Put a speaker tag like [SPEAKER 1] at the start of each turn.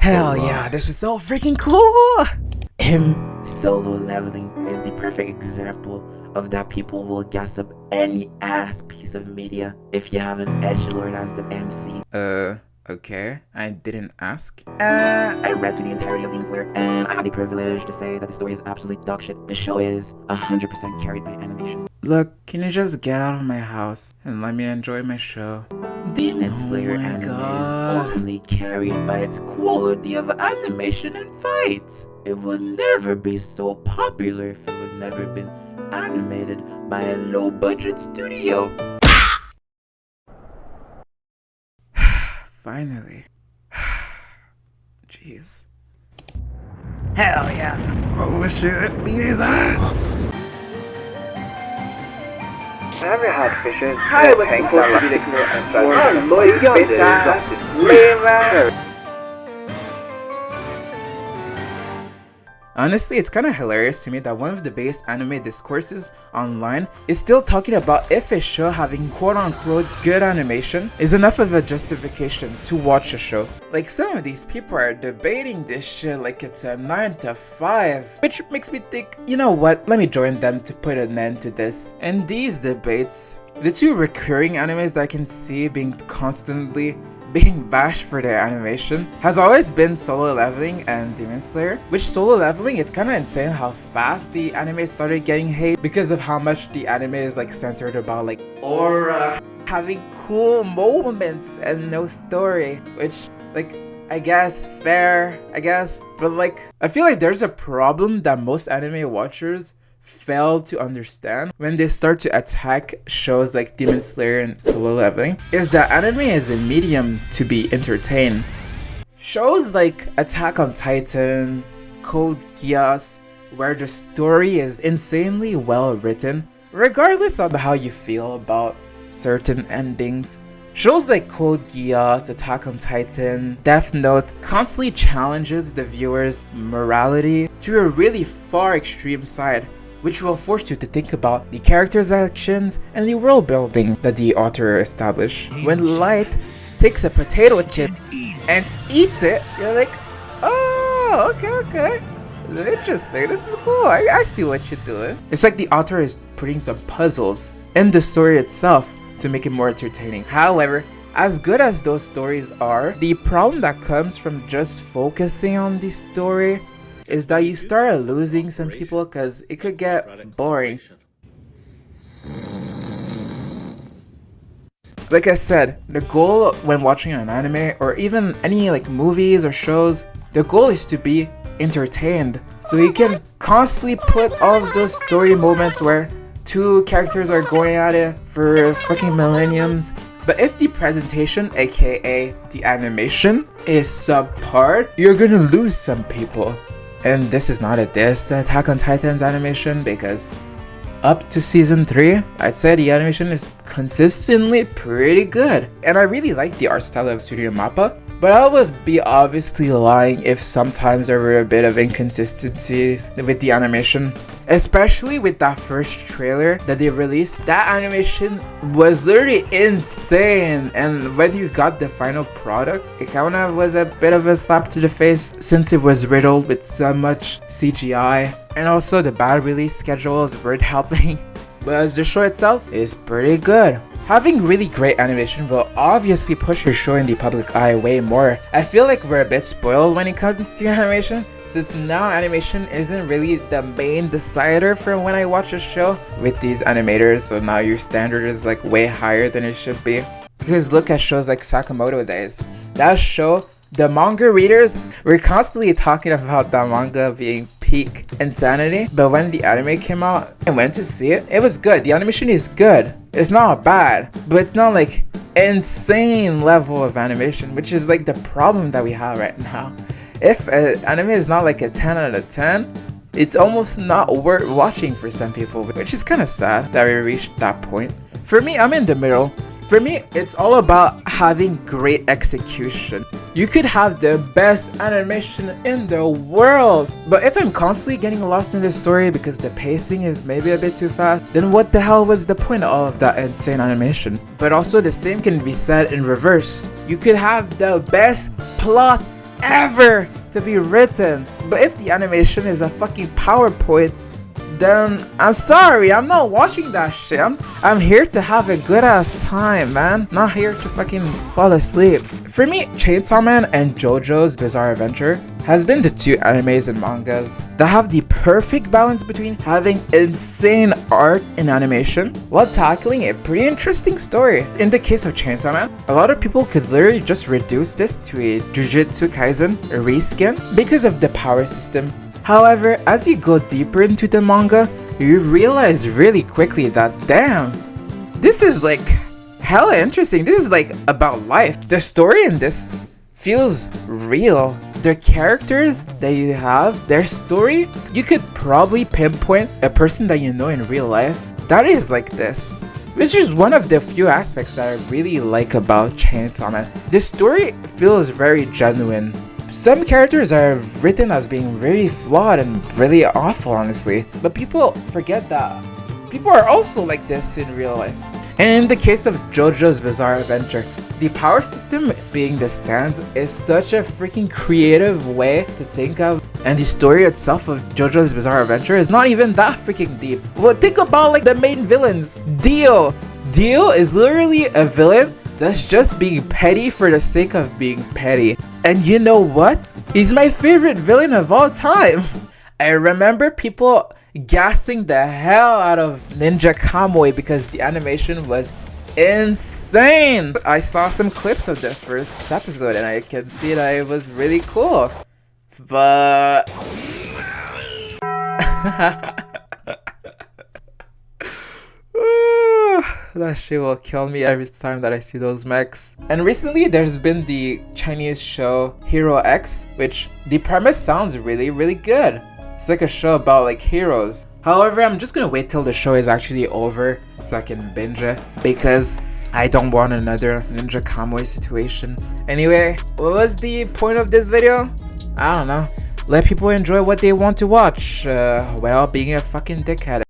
[SPEAKER 1] Hell yeah, this is so freaking cool! Solo Leveling is the perfect example of that people will gas up any ass piece of media if you have an edgelord as the MC.
[SPEAKER 2] Okay, I didn't ask.
[SPEAKER 1] I read through the entirety of Demon Slayer, and I have the privilege to say that the story is absolutely dog shit. The show is 100% carried by animation.
[SPEAKER 2] Look, can you just get out of my house and let me enjoy my show?
[SPEAKER 1] Demon Slayer anime is only carried by its quality of animation and fights. It would never be so popular if it would never been animated by a low-budget studio.
[SPEAKER 2] Finally. Jeez.
[SPEAKER 1] Hell yeah.
[SPEAKER 2] Oh shit, beat his ass!
[SPEAKER 3] Have you had fishes? How was supposed to be the clear answer? Oh, Lloyd, bitch, lame.
[SPEAKER 2] Honestly, it's kind of hilarious to me that one of the biggest anime discourses online is still talking about if a show having quote-unquote good animation is enough of a justification to watch a show. Like, some of these people are debating this shit like it's a 9 to 5, which makes me think, you know what, let me join them to put an end to this. And these debates, the two recurring animes that I can see being constantly being bashed for their animation has always been Solo Leveling and Demon Slayer. Which Solo Leveling, it's kind of insane how fast the anime started getting hate because of how much the anime is like centered about like aura, having cool moments and no story, which like I guess fair, but like I feel like there's a problem that most anime watchers fail to understand when they start to attack shows like Demon Slayer and Solo Leveling is that anime is a medium to be entertained. Shows like Attack on Titan, Code Geass, where the story is insanely well written, regardless of how you feel about certain endings. Shows like Code Geass, Attack on Titan, Death Note constantly challenges the viewer's morality to a really far extreme side, which will force you to think about the characters' actions and the world building that the author established. When Light takes a potato chip and eats it, you're like, oh, okay. Interesting, this is cool, I see what you're doing. It's like the author is putting some puzzles in the story itself to make it more entertaining. However, as good as those stories are, the problem that comes from just focusing on the story is that you start losing some people because it could get boring. Like I said, the goal when watching an anime or even any like movies or shows, the goal is to be entertained. So you can constantly put all of those story moments where two characters are going at it for fucking millenniums. But if the presentation, aka the animation, is subpar, you're gonna lose some people. And this is not a diss to Attack on Titan's animation, because up to season 3, I'd say the animation is consistently pretty good. And I really like the art style of Studio Mappa, but I would be obviously lying if sometimes there were a bit of inconsistencies with the animation. Especially with that first trailer that they released, that animation was literally insane, and when you got the final product, it kinda was a bit of a slap to the face since it was riddled with so much CGI, and also the bad release schedules weren't helping. But the show itself is pretty good. Having really great animation will obviously push your show in the public eye way more. I feel like we're a bit spoiled when it comes to animation, since now animation isn't really the main decider for when I watch a show with these animators, so now your standard is like way higher than it should be. Because look at shows like Sakamoto Days. That show, the manga readers were constantly talking about that manga being peak insanity, but when the anime came out, I went to see it. It was good. The animation is good. It's not bad, but it's not like insane level of animation, which is like the problem that we have right now. If anime is not like a 10 out of 10, it's almost not worth watching for some people, which is kind of sad that we reached that point. For me, I'm in the middle. For me, it's all about having great execution. You could have the best animation in the world, but if I'm constantly getting lost in the story because the pacing is maybe a bit too fast, then what the hell was the point of that insane animation? But also the same can be said in reverse. You could have the best plot ever to be written. But if the animation is a fucking PowerPoint, then I'm sorry, I'm not watching that shit. I'm here to have a good ass time, man. Not here to fucking fall asleep. For me, Chainsaw Man and JoJo's Bizarre Adventure has been the two animes and mangas that have the perfect balance between having insane art and animation while tackling a pretty interesting story. In the case of Chainsaw Man, a lot of people could literally just reduce this to a Jujutsu Kaisen reskin because of the power system. However, as you go deeper into the manga, you realize really quickly that damn, this is like hella interesting. This is like about life. The story in this feels real. The characters that you have, their story, you could probably pinpoint a person that you know in real life that is like this. Which is one of the few aspects that I really like about Chainsaw Man. The story feels very genuine. Some characters are written as being very flawed and really awful, honestly. But people forget that people are also like this in real life. And in the case of JoJo's Bizarre Adventure, the power system being the stands is such a freaking creative way to think of. And the story itself of JoJo's Bizarre Adventure is not even that freaking deep. Well, think about like the main villains. Dio. Dio is literally a villain that's just being petty for the sake of being petty. And you know what? He's my favorite villain of all time. I remember people gassing the hell out of Ninja Kamui because the animation was insane. I saw some clips of the first episode and I can see that it was really cool. But that shit will kill me every time that I see those mechs. And recently there's been the Chinese show Hero X, which the premise sounds really good. It's like a show about like heroes. However, I'm just gonna wait till the show is actually over so I can binge it because I don't want another Ninja Kamui situation. Anyway, what was the point of this video? I don't know. Let people enjoy what they want to watch without being a fucking dickhead.